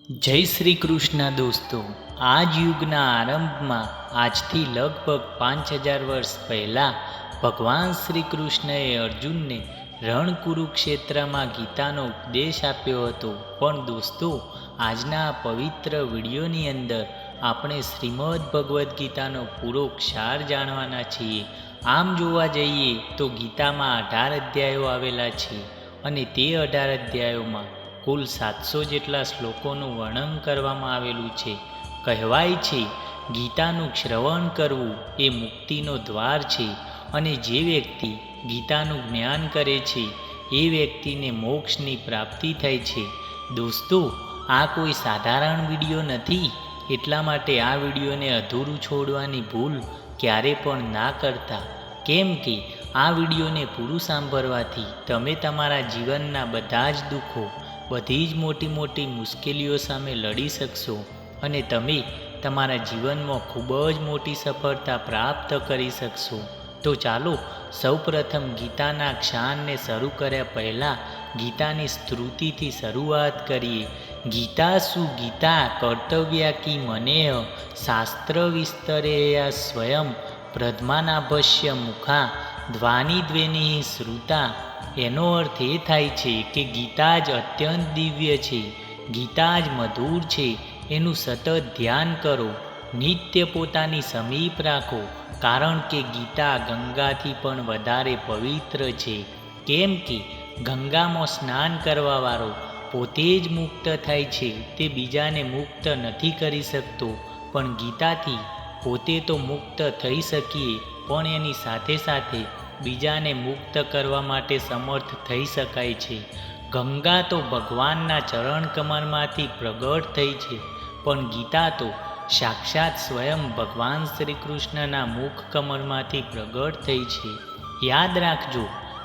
જય શ્રી કૃષ્ણ દોસ્તો, આ જ યુગના આરંભમાં આજથી લગભગ 5000 વર્ષ પહેલાં ભગવાન શ્રી કૃષ્ણએ અર્જુનને રણ કુરુક્ષેત્રમાં ગીતાનો ઉપદેશ આપ્યો હતો. પણ દોસ્તો, આજના આ પવિત્ર વિડીયોની અંદર આપણે શ્રીમદ્ ભગવદ્ ગીતાનો પૂરો ક્ષાર જાણવાના છીએ. આમ જોવા જઈએ તો ગીતામાં 18 અધ્યાયો આવેલા છે અને તે 18 અધ્યાયોમાં કુલ 700 જેટલા શ્લોકોનું વર્ણન કરવામાં આવેલું છે. કહેવાય છે, ગીતાનું શ્રવણ કરવું એ મુક્તિનો દ્વાર છે અને જે વ્યક્તિ ગીતાનું જ્ઞાન કરે છે એ વ્યક્તિને મોક્ષની પ્રાપ્તિ થાય છે. દોસ્તો, આ કોઈ સાધારણ વિડીયો નથી, એટલા માટે આ વિડીયોને અધૂરું છોડવાની ભૂલ ક્યારે પણ ના કરતા. કેમ કે આ વિડીયોને પૂરું સાંભળવાથી તમે તમારા જીવનના બધા જ દુઃખો, બધી જ મોટી મોટી મુશ્કેલીઓ સામે લડી શકશો અને તમે તમારા જીવનમાં ખૂબ જ મોટી સફળતા પ્રાપ્ત કરી શકશો. તો ચાલો સૌપ્રથમ ગીતાના ક્ષારને શરૂ કર્યા પહેલાં ગીતાની સ્તુતિથી શરૂઆત કરીએ. ગીતા સુગીતા કર્તવ્યા કી મનેહ શાસ્ત્ર વિસ્તરેયા સ્વયં પ્રધમાનાભસ્ય મુખા ધ્વાનિ દ્વેનિ શ્રુતા. એનો અર્થ એ થાય છે કે ગીતા જ અત્યંત દિવ્ય છે, ગીતા જ મધુર છે. એનું સતત ધ્યાન કરો, નિત્ય પોતાની સમીપ રાખો, કારણ કે ગીતા ગંગાથી પણ વધારે પવિત્ર છે. કેમ કે ગંગામાં સ્નાન કરવાવાળો પોતે જ મુક્ત થાય છે, તે બીજાને મુક્ત નથી કરી શકતો. પણ ગીતાથી પોતે તો મુક્ત થઈ શકીએ, પણ એની સાથે સાથે બીજાને મુક્ત કરવા માટે સમર્થ થઈ શકાય છે. ગંગા તો ભગવાનના ચરણ કમળમાંથી પ્રગટ થઈ છે, પણ ગીતા તો સાક્ષાત સ્વયં ભગવાન શ્રી કૃષ્ણના મુખ કમળમાંથી પ્રગટ થઈ છે. યાદ રાખજો,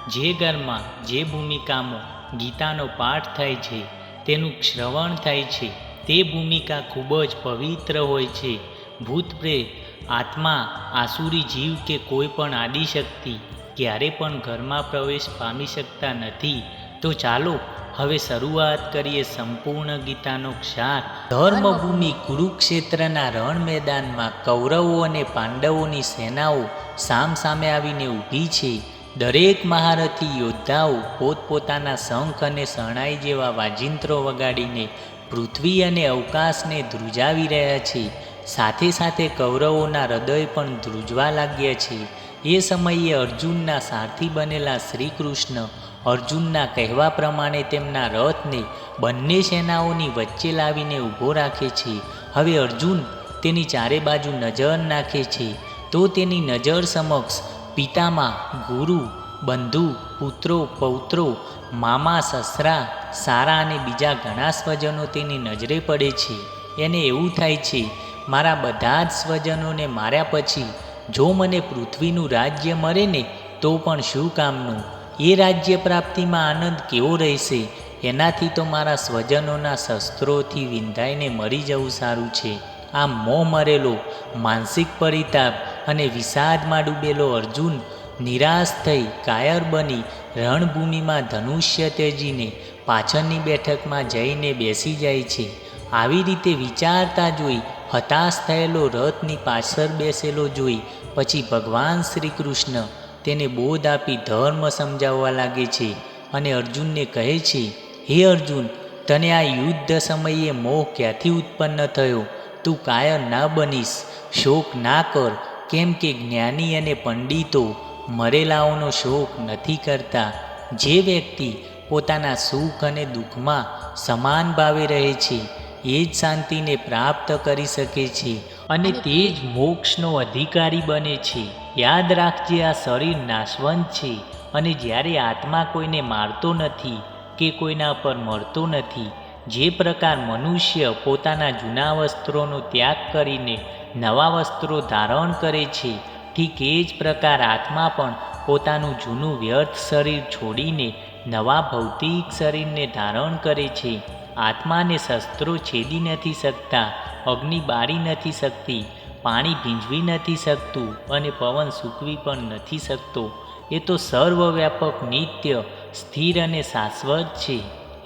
જે ઘરમાં જે ભૂમિકામાં ગીતાનો પાઠ થાય છે, તેનું શ્રવણ થાય છે, તે ભૂમિકા ખૂબ જ પવિત્ર હોય છે. ભૂત પ્રેત, આત્મા, આસુરી જીવ કે કોઈ પણ આદિશક્તિ ક્યારે પણ ઘરમાં પ્રવેશ પામી શકતા નથી. તો ચાલો હવે શરૂઆત કરીએ સંપૂર્ણ ગીતાનો ક્ષાર. ધર્મભૂમિ કુરુક્ષેત્રના રણ મેદાનમાં કૌરવો અને પાંડવોની સેનાઓ સામસામે આવીને ઊભી છે. દરેક મહારથી યોદ્ધાઓ પોતપોતાના શંખ અને શરણાઈ જેવા વાજિંત્રો વગાડીને પૃથ્વી અને અવકાશને ધ્રુજાવી રહ્યા છે. સાથે સાથે કૌરવોના હૃદય પણ ધ્રુજવા લાગ્યા છે. એ સમયે અર્જુનના સારથી બનેલા શ્રી કૃષ્ણ અર્જુનના કહેવા પ્રમાણે તેમના રથને બંને સેનાઓની વચ્ચે લાવીને ઊભો રાખે છે. હવે અર્જુન તેની ચારે બાજુ નજર નાખે છે તો તેની નજર સમક્ષ પિતામાં, ગુરુ, બંધુ, પુત્રો, પૌત્રો, મામા, સસરા, સારા અને બીજા ઘણા સ્વજનો તેની નજરે પડે છે. એને એવું થાય છે, મારા બધા જ સ્વજનોને માર્યા પછી જો મને પૃથ્વીનું રાજ્ય મળે ને તો પણ શું કામનું? એ રાજ્ય પ્રાપ્તિમાં આનંદ કેવો રહેશે? એનાથી તો મારા સ્વજનોના શસ્ત્રોથી વિંધાઈને મરી જવું સારું છે. આમ મોહ મરેલો, માનસિક પરિતાપ અને વિષાદમાં ડૂબેલો અર્જુન નિરાશ થઈ કાયર બની રણભૂમિમાં ધનુષ્ય ત્યજીને પાછળની બેઠકમાં જઈને બેસી જાય છે. આવી રીતે વિચારતા જોઈ હતાશ થયેલો રથની પાછળ બેસેલો જોઈ પછી ભગવાન શ્રી કૃષ્ણ તેને બોધ આપી ધર્મ સમજાવવા લાગે છે અને અર્જુનને કહે છે, હે અર્જુન, તને આ યુદ્ધ સમયે મોહ ક્યાંથી ઉત્પન્ન થયો? તું કાયર ના બનીશ, શોક ના કર, કેમ કે જ્ઞાની અને પંડિતો મરેલાઓનો શોક નથી કરતા. જે વ્યક્તિ પોતાના સુખ અને દુઃખમાં સમાન ભાવે રહે છે એ જ શાંતિને પ્રાપ્ત કરી શકે છે અને તે જ મોક્ષનો અધિકારી બને છે. યાદ રાખજે, આ શરીર નાશવંત છે અને જ્યારે આત્મા કોઈને મારતો નથી કે કોઈના પર મરતો નથી. જે પ્રકાર મનુષ્ય પોતાના જૂના વસ્ત્રોનો ત્યાગ કરીને નવા વસ્ત્રો ધારણ કરે છે, ઠીક એ જ પ્રકાર આત્મા પણ પોતાનું જૂનું વ્યર્થ શરીર છોડીને નવા ભૌતિક શરીરને ધારણ કરે છે. આત્માને શસ્ત્રો છેદી નથી શકતા, અગ્નિ બાળી નથી શકતી, પાણી ભીંજવી નથી શકતું અને પવન સૂકવી પણ નથી શકતો. એ તો સર્વવ્યાપક, નિત્ય, સ્થિર અને શાશ્વત છે.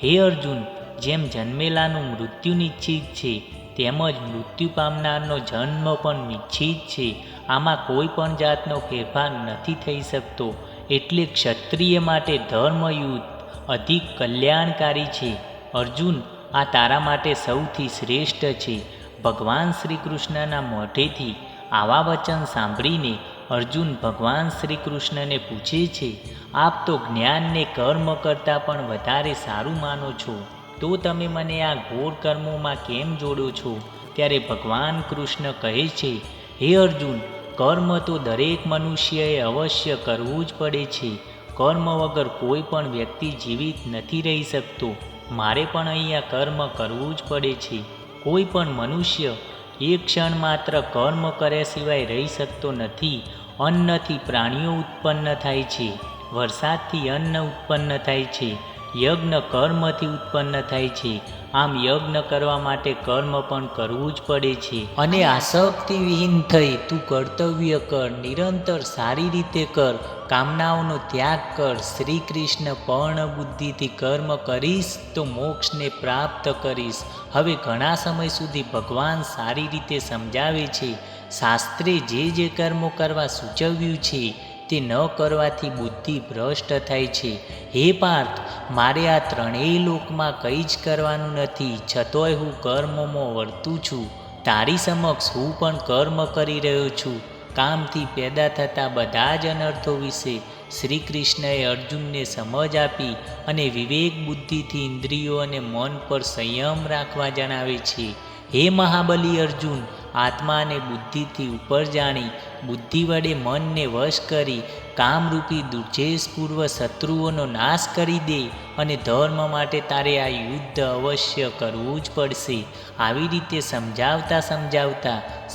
હે અર્જુન, જેમ જન્મેલાનું મૃત્યુ નિશ્ચિત છે, તેમજ મૃત્યુ પામનારનો જન્મ પણ નિશ્ચિત છે. આમાં કોઈ પણ જાતનો ફેરફાર નથી થઈ શકતો. એટલે ક્ષત્રિય માટે ધર્મયુદ્ધ અધિક કલ્યાણકારી છે. અર્જુન, આ તારા માટે સૌથી શ્રેષ્ઠ છે. ભગવાન શ્રી કૃષ્ણના મોઢેથી આવા વચન સાંભળીને અર્જુન ભગવાન શ્રી કૃષ્ણને પૂછે છે, આપ તો જ્ઞાનને કર્મ કરતાં પણ વધારે સારું માનો છો, તો તમે મને આ ઘોર કર્મોમાં કેમ જોડો છો? ત્યારે ભગવાન કૃષ્ણ કહે છે, હે અર્જુન, કર્મ તો દરેક મનુષ્યએ અવશ્ય કરવું જ પડે છે. કર્મ વગર કોઈ પણ વ્યક્તિ જીવિત નથી રહી શકતો. મારે પણ અહીંયા કર્મ કરવું જ પડે છે. કોઈ પણ મનુષ્ય એક ક્ષણ માત્ર કર્મ કર્યા સિવાય રહી શકતો નથી. અન્નથી પ્રાણીઓ ઉત્પન્ન થાય છે, વરસાદથી અન્ન ઉત્પન્ન થાય છે, યજ્ઞ કર્મથી ઉત્પન્ન થાય છે. આમ યજ્ઞ કરવા માટે કર્મ પણ કરવું જ પડે છે. અને આસક્તિ વિહીન થઈ તું કર્તવ્ય કર, નિરંતર સારી રીતે કર, કામનાઓનો ત્યાગ કર. શ્રી કૃષ્ણ પૂર્ણ બુદ્ધિથી કર્મ કરીશ તો મોક્ષને પ્રાપ્ત કરીશ. હવે ઘણા સમય સુધી ભગવાન સારી રીતે સમજાવે છે. શાસ્ત્રે જે કર્મો કરવા સૂચવ્યું છે તે ન કરવાથી બુદ્ધિ ભ્રષ્ટ થાય છે. હે પાર્થ, મારે આ ત્રણેય લોકમાં કંઈ જ કરવાનું નથી, છતોય હું કર્મમાં વર્તું છું. તારી સમક્ષ હું પણ કર્મ કરી રહ્યો છું. કામથી પેદા થતા બધા જ અનર્થો વિશે શ્રી કૃષ્ણએ અર્જુનને સમજ આપી અને વિવેક બુદ્ધિથી ઇન્દ્રિયો અને મન પર સંયમ રાખવા જણાવે છે. હે મહાબલી અર્જુન, આત્મા અને બુદ્ધિથી ઉપર જાણી બુદ્ધિ વડે મનને વશ કરી કામરૂપી દુર્જેશપૂર્વ શત્રુઓનો નાશ કરી દે. અને ધર્મ માટે તારે આ યુદ્ધ અવશ્ય કરવું જ પડશે. આવી રીતે સમજાવતા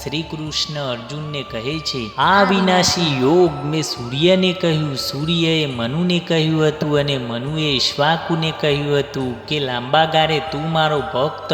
શ્રી કૃષ્ણ અર્જુનને કહે છે, આ વિનાશી યોગ મેં સૂર્યને કહ્યું, સૂર્યએ મનુને કહ્યું હતું અને મનુએ ઈક્ષ્વાકુને કહ્યું હતું કે લાંબા ગાળે તું મારો ભક્ત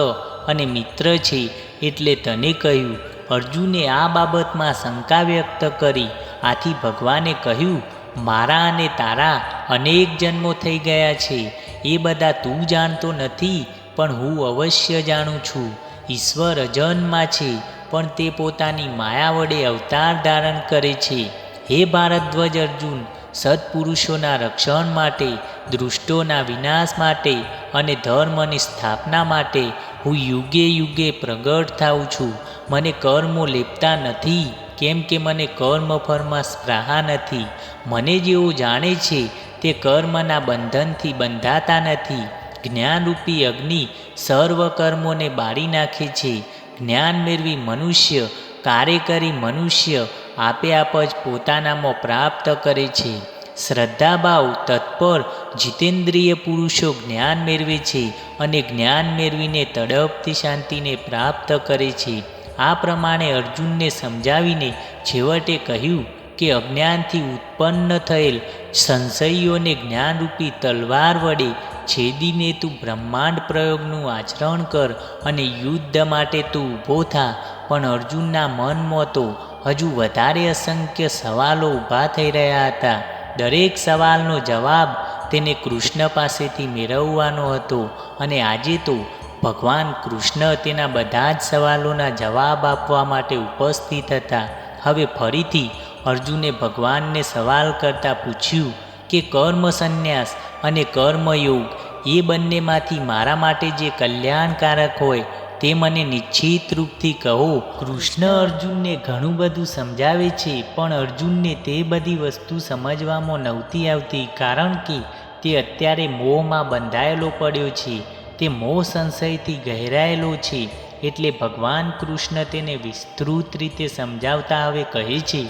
અને મિત્ર છે, એટલે તને કહ્યું. અર્જુને આ બાબતમાં શંકા વ્યક્ત કરી. આથી ભગવાને કહ્યું, મારા અને તારા અનેક જન્મો થઈ ગયા છે. એ બધા તું જાણતો નથી, પણ હું અવશ્ય જાણું છું. ઈશ્વર અજન્મા છે, પણ તે પોતાની માયા વડે અવતાર ધારણ કરે છે. હે ભારદ્વાજ અર્જુન, સત્પુરુષોના રક્ષણ માટે, દુષ્ટોના વિનાશ માટે અને ધર્મની સ્થાપના માટે હું યુગે યુગે પ્રગટ થાઉં છું. મને કર્મો લેપતા નથી, કેમ કે મને કર્મફળમાં સ્પૃહા નથી. મને જેઓ જાણે છે તે કર્મના બંધનથી બંધાતા નથી. જ્ઞાનરૂપી અગ્નિ સર્વ કર્મોને બાળી નાખે છે. જ્ઞાન મેળવી મનુષ્ય કાર્ય કરી મનુષ્ય આપે આપ જ પોતાનામાં પ્રાપ્ત કરે છે. શ્રદ્ધાભાવ તત્પર જીતેન્દ્રિય પુરુષો જ્ઞાન મેળવે છે અને જ્ઞાન મેળવીને તડપતી શાંતિને પ્રાપ્ત કરે છે. આ પ્રમાણે અર્જુનને સમજાવીને છેવટે કહ્યું કે અજ્ઞાનથી ઉત્પન્ન થયેલ સંશયોને જ્ઞાનરૂપી તલવાર વડે છેદીને તું બ્રહ્માંડ પ્રયોગનું આચરણ કર અને યુદ્ધ માટે તું ઊભો થા. પણ અર્જુનના મનમાં તો હજુ વધારે અસંખ્ય સવાલો ઊભા થઈ રહ્યા હતા. દરેક સવાલનો જવાબ તેને કૃષ્ણ પાસેથી મેળવવાનો હતો અને આજે તો ભગવાન કૃષ્ણ તેના બધા જ સવાલોના જવાબ આપવા માટે ઉપસ્થિત હતા. હવે ફરીથી અર્જુને ભગવાનને સવાલ કરતાં પૂછ્યું કે કર્મ સંન્યાસ અને કર્મયોગ એ બંનેમાંથી મારા માટે જે કલ્યાણકારક હોય તે મને નિશ્ચિત રૂપથી કહો. કૃષ્ણ અર્જુનને ઘણું બધું સમજાવે છે, પણ અર્જુનને તે બધી વસ્તુ સમજવામાં નહોતી આવતી, કારણ કે તે અત્યારે મોહમાં બંધાયેલો પડ્યો છે. તે મોહ સંશયથી ઘેરાયેલો છે. એટલે ભગવાન કૃષ્ણ તેને વિસ્તૃત રીતે સમજાવતા હવે કહે છે,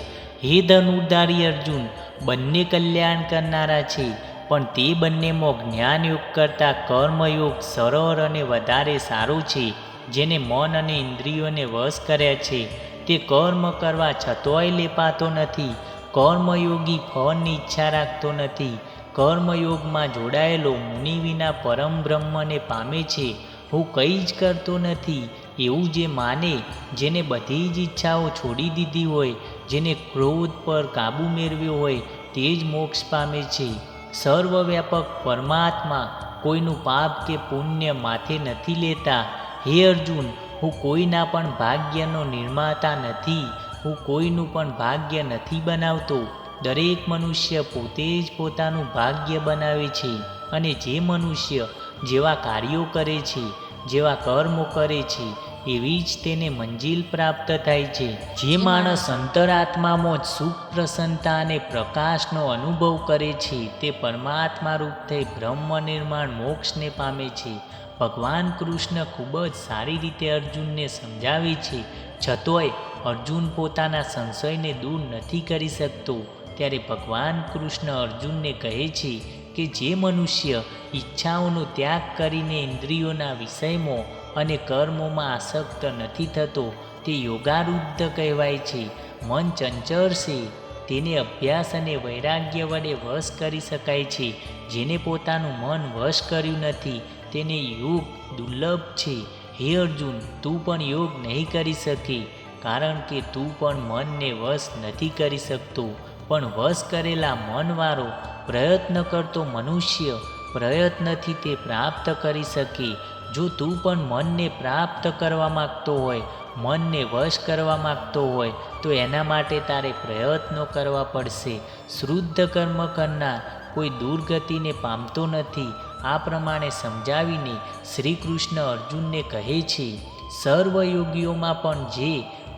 હે ધનુર્ધારી અર્જુન, બંને કલ્યાણ કરનારા છે, પણ તે બંનેમાં જ્ઞાનયોગ કરતાં કર્મયોગ સરળ અને વધારે સારો છે. જેને મન અને ઇન્દ્રિયોને વશ કર્યા છે તે કર્મ કરવા છતોય લેપાતો નથી. કર્મયોગી ફળની ઈચ્છા રાખતો નથી. કર્મયોગમાં જોડાયેલો મુનિ વિના પરમ બ્રહ્મને પામે છે. હું કંઈ જ કરતો નથી એવું જે માને, જેને બધી જ ઈચ્છાઓ છોડી દીધી હોય, જેને ક્રોધ પર કાબૂ મેળવ્યો હોય, તે જ મોક્ષ પામે છે. સર્વવ્યાપક પરમાત્મા કોઈનું પાપ કે પુણ્ય માથે નથી લેતા. હે અર્જુન, હું કોઈના પણ ભાગ્યનો નિર્માતા નથી. હું કોઈનું પણ ભાગ્ય નથી બનાવતો. દરેક મનુષ્ય પોતે જ પોતાનું ભાગ્ય બનાવે છે. અને જે મનુષ્ય જેવા કાર્યો કરે છે, જેવા કર્મો કરે છે, એવી જ તેને મંજિલ પ્રાપ્ત થાય છે. જે માણસ અંતરાત્મામાં જ સુખ, પ્રસન્નતા અને પ્રકાશનો અનુભવ કરે છે, તે પરમાત્મા રૂપ થઈ બ્રહ્મ નિર્માણ મોક્ષને પામે છે. ભગવાન કૃષ્ણ ખૂબ જ સારી રીતે અર્જુનને સમજાવે છે, છતોય અર્જુન પોતાના સંશયને દૂર નથી કરી શકતો. ત્યારે ભગવાન કૃષ્ણ અર્જુનને કહે છે કે જે મનુષ્ય ઈચ્છાઓનો ત્યાગ કરીને ઇન્દ્રિયોના વિષયમાં અને કર્મોમાં આસક્ત નથી થતો, તે યોગારૂઢ કહેવાય છે. મન ચંચળ છે, તેને અભ્યાસ અને વૈરાગ્ય વડે વશ કરી શકાય છે. જેને પોતાનું મન વશ કર્યું નથી, તેને યોગ દુર્લભ છે. હે અર્જુન, તું પણ યોગ નહીં કરી શકે, કારણ કે તું પણ મનને વશ નથી કરી શકતો. પણ વશ કરેલા મનવાળો પ્રયત્ન કરતો મનુષ્ય પ્રયત્નથી તે પ્રાપ્ત કરી શકે. જો તું પણ મનને પ્રાપ્ત કરવા માગતો હોય, મનને વશ કરવા માગતો હોય, તો એના માટે તારે પ્રયત્નો કરવા પડશે. શુદ્ધ કર્મ કરનાર કોઈ દુર્ગતિને પામતો નથી. આ પ્રમાણે સમજાવીને શ્રી કૃષ્ણ અર્જુનને કહે છે, સર્વ યોગીઓમાં પણ જે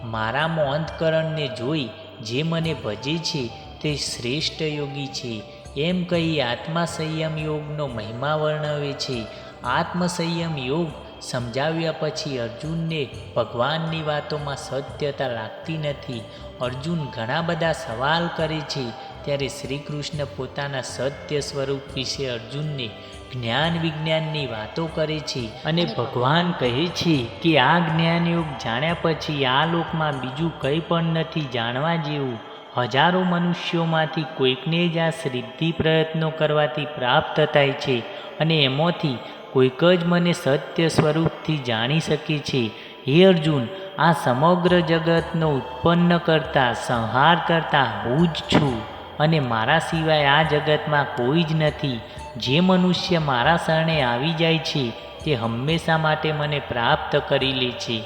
મારામાં અંતકરણને જોઈ જે મને ભજે છે, તે શ્રેષ્ઠ યોગી છે. એમ કહી આત્મસંયમ યોગનો મહિમા વર્ણવે છે. આત્મસંયમ યોગ સમજાવ્યા પછી અર્જુનને ભગવાનની વાતોમાં સત્યતા લાગતી નથી. અર્જુન ઘણા બધા સવાલ કરે છે. ત્યારે શ્રી કૃષ્ણ પોતાના સત્ય સ્વરૂપ વિશે અર્જુનને જ્ઞાન વિજ્ઞાનની વાતો કરે છે. અને ભગવાન કહે છે કે આ જ્ઞાનયોગ જાણ્યા પછી આ લોકમાં બીજું કંઈ પણ નથી જાણવા જેવું. હજારો મનુષ્યોમાંથી કોઈકને જ આ સિદ્ધિ પ્રયત્નો કરવાથી પ્રાપ્ત થાય છે, અને એમાંથી કોઈક જ મને સત્ય સ્વરૂપથી જાણી શકે છે. હે અર્જુન, આ સમગ્ર જગતનો ઉત્પન્ન કરતા, સંહાર કરતા હું જ છું, અને મારા સિવાય આ જગતમાં કોઈ જ નથી. જે મનુષ્ય મારા શરણે આવી જાય છે, તે હંમેશા માટે મને પ્રાપ્ત કરી લે છે.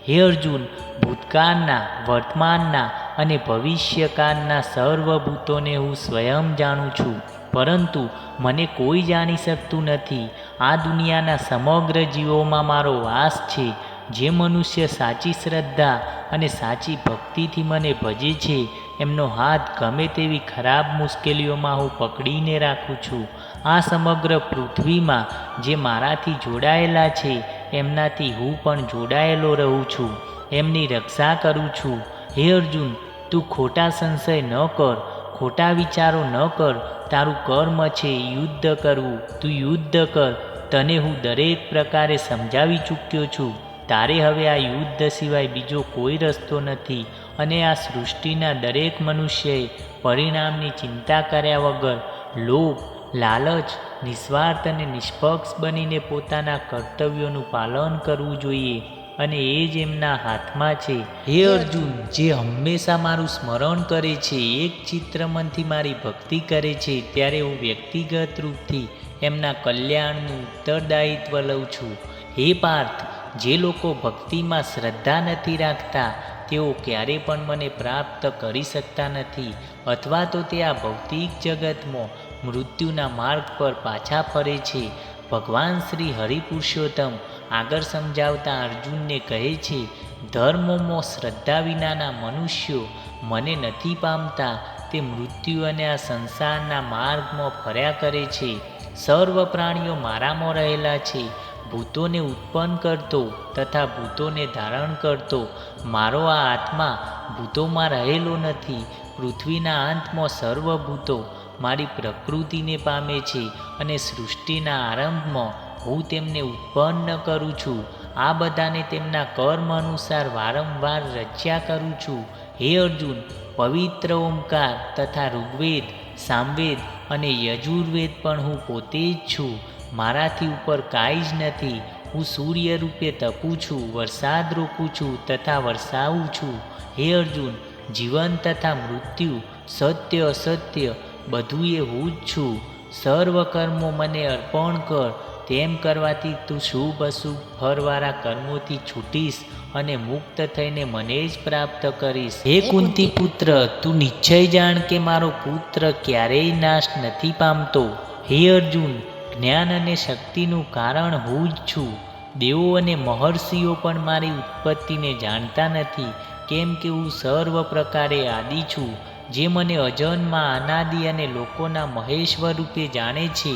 હે અર્જુન, ભૂતકાળના, વર્તમાનના અને ભવિષ્યકાળના સર્વભૂતોને હું સ્વયં જાણું છું, પરંતુ મને કોઈ જાણી શકતું નથી. આ દુનિયાના સમગ્ર જીવોમાં મારો વાસ છે. જે મનુષ્ય સાચી શ્રદ્ધા અને સાચી ભક્તિથી મને ભજે છે, એમનો હાથ ગમે તેવી ખરાબ મુશ્કેલીઓમાં હું પકડીને રાખું છું. આ સમગ્ર પૃથ્વીમાં જે મારાથી જોડાયેલા છે, એમનાથી હું પણ જોડાયેલો રહું છું, એમની રક્ષા કરું છું. હે અર્જુન, તું ખોટા સંશય ન કર, ખોટા વિચારો ન કર. તારું કર્મ છે યુદ્ધ કરવું, તું યુદ્ધ કર. તને હું દરેક પ્રકારે સમજાવી ચૂક્યો છું. તારે હવે આ યુદ્ધ સિવાય બીજો કોઈ રસ્તો નથી. અને આ સૃષ્ટિના દરેક મનુષ્યએ પરિણામની ચિંતા કર્યા વગર લોભ, લાલચ, નિસ્વાર્થ અને નિષ્પક્ષ બનીને પોતાના કર્તવ્યોનું પાલન કરવું જોઈએ, અને એ જ એમના હાથમાં છે. હે અર્જુન, જે હંમેશા મારું સ્મરણ કરે છે, એક ચિત્રમનથી મારી ભક્તિ કરે છે, ત્યારે હું વ્યક્તિગત રૂપથી એમના કલ્યાણનું ઉત્તરદાયિત્વ લઉં છું. હે પાર્થ, જે લોકો ભક્તિમાં શ્રદ્ધા નથી રાખતા, તેઓ ક્યારે પણ મને પ્રાપ્ત કરી શકતા નથી, અથવા તો તે આ ભૌતિક જગતમાં મૃત્યુના માર્ગ પર પાછા ફરે છે. ભગવાન શ્રી હરિપુરુષોત્તમ આગળ સમજાવતા અર્જુનને કહે છે, ધર્મોમાં શ્રદ્ધા વિનાના મનુષ્યો મને નથી પામતા. તે મૃત્યુ અને આ સંસારના માર્ગમાં ફર્યા કરે છે. સર્વ પ્રાણીઓ મારામાં રહેલા છે. ભૂતોને ઉત્પન્ન કરતો તથા ભૂતોને ધારણ કરતો મારો આ આત્મા ભૂતોમાં રહેલો નથી. પૃથ્વીના અંતમાં સર્વભૂતો મારી પ્રકૃતિને પામે છે, અને સૃષ્ટિના આરંભમાં હું તેમને ઉત્પન્ન કરું છું. આ બધાને તેમના કર્મ અનુસાર વારંવાર રચ્યા કરું છું. હે અર્જુન, પવિત્ર ઓમકાર તથા ઋગ્વેદ, સામવેદ અને યજુર્વેદ પણ હું પોતે જ છું. મારાથી ઉપર કાંઈ જ નથી. હું સૂર્ય રૂપે તપું છું, વરસાદ રોકું છું તથા વરસાવું છું. હે અર્જુન, જીવન તથા મૃત્યુ, સત્ય અસત્ય બધું એ હું જ છું. સર્વ કર્મો મને અર્પણ કર. તેમ કરવાથી તું શુભ અશુભ ફળવાળા કર્મોથી છૂટીશ અને મુક્ત થઈને મને જ પ્રાપ્ત કરીશ. હે કુંતી પુત્ર, તું નિશ્ચય જાણ કે મારો પુત્ર ક્યારેય નાશ નથી પામતો. હે અર્જુન, જ્ઞાન અને શક્તિનું કારણ હું જ છું. દેવો અને મહર્ષિઓ પણ મારી ઉત્પત્તિને જાણતા નથી, કેમ કે હું સર્વ પ્રકારે આદિ છું. જે મને અજન્મા અનાદિ અને લોકોના મહેશ્વર રૂપે જાણે છે,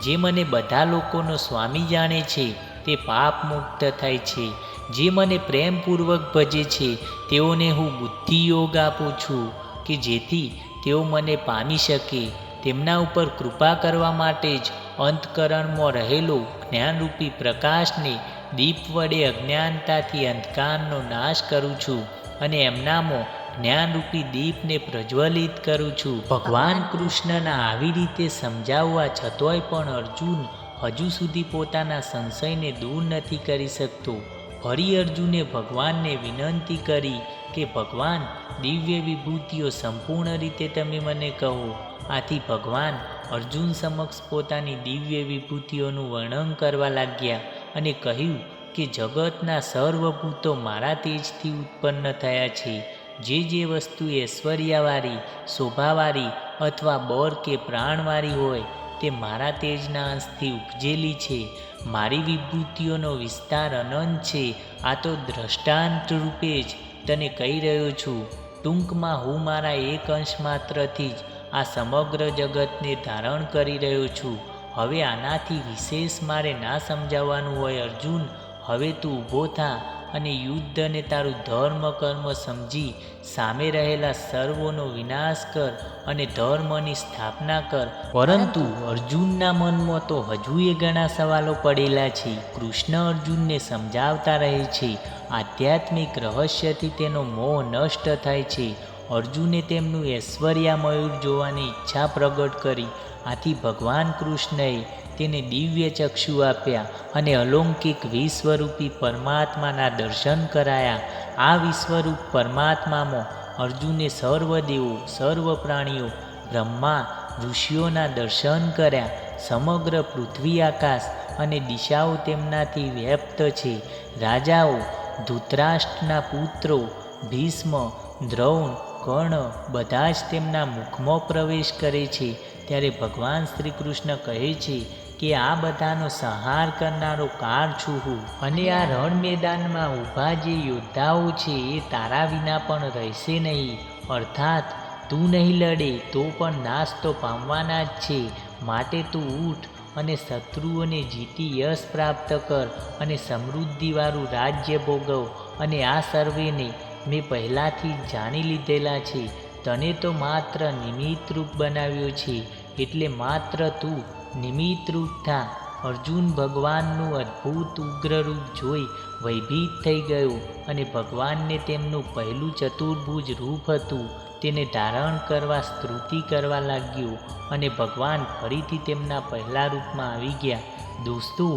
જે મને બધા લોકોનો સ્વામી જાણે છે, તે પાપ મુક્ત થાય છે. જે મને પ્રેમપૂર્વક ભજે છે તેઓને હું બુદ્ધિ યોગ આપું છું કે જેથી તેઓ મને પામી શકે. તેમના ઉપર કૃપા કરવા માટે જ અંતકરણમાં રહેલો જ્ઞાનરૂપી પ્રકાશને દીપ વડે અજ્ઞાનતાથી અંધકારનો નાશ કરું છું અને એમનામાં જ્ઞાનરૂપી દીપને પ્રજ્વલિત કરું છું. ભગવાન કૃષ્ણના આવી રીતે સમજાવવા છતાંય પણ અર્જુન હજુ સુધી પોતાના સંશયને દૂર નથી કરી શકતો. ફરી અર્જુને ભગવાનને વિનંતી કરી કે ભગવાન, દિવ્ય વિભૂતિઓ સંપૂર્ણ રીતે તમે મને કહો. આથી ભગવાન અર્જુન સમક્ષ પોતાની દિવ્ય વિભૂતિઓનું વર્ણન કરવા લાગ્યા અને કહ્યું કે જગતના સર્વભૂતો મારા તેજથી ઉત્પન્ન થયા છે. જે વસ્તુ ઐશ્વર્યવાળી, શોભાવાળી અથવા બળ કે પ્રાણવાળી હોય તે મારા તેજના અંશથી ઉપજેલી છે. મારી વિભૂતિઓનો વિસ્તાર અનંત છે. આ તો દ્રષ્ટાંત રૂપે જ તને કહી રહ્યો છું. ટૂંકમાં હું મારા એક અંશ માત્રથી જ આ સમગ્ર જગતને ધારણ કરી રહ્યો છું. હવે આનાથી વિશેષ મારે ના સમજાવવાનું હોય. અર્જુન, હવે તું ઊભો થા અને યુદ્ધ અને તારું ધર્મ કર્મ સમજી સામે રહેલા સર્વોનો વિનાશ કર અને ધર્મની સ્થાપના કર. પરંતુ અર્જુનના મનમાં તો હજુ એ ઘણા સવાલો પડેલા છે. કૃષ્ણ અર્જુનને સમજાવતા રહે છે. આધ્યાત્મિક રહસ્યથી તેનો મોહ નષ્ટ થાય છે. અર્જુને તેમનું ઐશ્વર્યામયુર જોવાની ઈચ્છા પ્રગટ કરી. આથી ભગવાન કૃષ્ણએ તેને દિવ્ય ચક્ષુ આપ્યા અને અલૌકિક વિશ્વરૂપી પરમાત્માના દર્શન કરાયા. આ વિશ્વરૂપ પરમાત્મામાં અર્જુને સર્વ દેવો, સર્વ પ્રાણીઓ, બ્રહ્મા, ઋષિઓના દર્શન કર્યા. સમગ્ર પૃથ્વી, આકાશ અને દિશાઓ તેમનાથી વ્યપ્ત છે. રાજાઓ, ધૃતરાષ્ટ્રના પુત્રો, ભીષ્મ, દ્રોણ, કર્ણ બધા જ તેમના મુખમાં પ્રવેશ કરે છે. ત્યારે ભગવાન શ્રી કૃષ્ણ કહે છે કે આ બધાનો સંહાર કરનારો કાર છું હું, અને આ રણ મેદાનમાં ઊભા જે યોદ્ધાઓ છે એ તારા વિના પણ રહેશે નહીં. અર્થાત તું નહીં લડે તો પણ નાશ તો પામવાના જ છે. માટે તું ઊઠ અને શત્રુઓને જીતી યશ પ્રાપ્ત કર અને સમૃદ્ધિવાળું રાજ્ય ભોગવ. અને આ સર્વેને મેં પહેલાંથી જ જાણી લીધેલા છે. તને તો માત્ર નિમિત્તરૂપ બનાવ્યો છે, એટલે માત્ર તું નિમિત્તરૂપ થા. અર્જુન ભગવાનનું અદ્ભુત ઉગ્ર રૂપ જોઈ ભયભીત થઈ ગયો અને ભગવાનને તેમનું પહેલું ચતુર્ભુજ રૂપ હતું તેને ધારણ કરવા સ્તુતિ કરવા લાગ્યો અને ભગવાન ફરીથી તેમના પહેલા રૂપમાં આવી ગયા. દોસ્તો,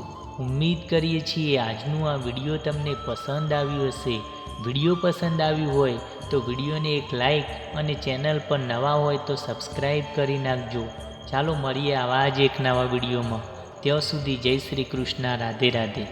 ઉમ્મીદ કરીએ છીએ આજનું આ વિડીયો તમને પસંદ આવ્યું હશે. વિડીયો પસંદ આવ્યું હોય તો વિડીયોને એક લાઈક અને ચેનલ પર નવા હોય તો સબસ્ક્રાઈબ કરી નાખજો. ચાલો મળીએ આવા જ એક નવા વિડીયોમાં. ત્યાં સુધી જય શ્રી કૃષ્ણ. રાધે રાધે.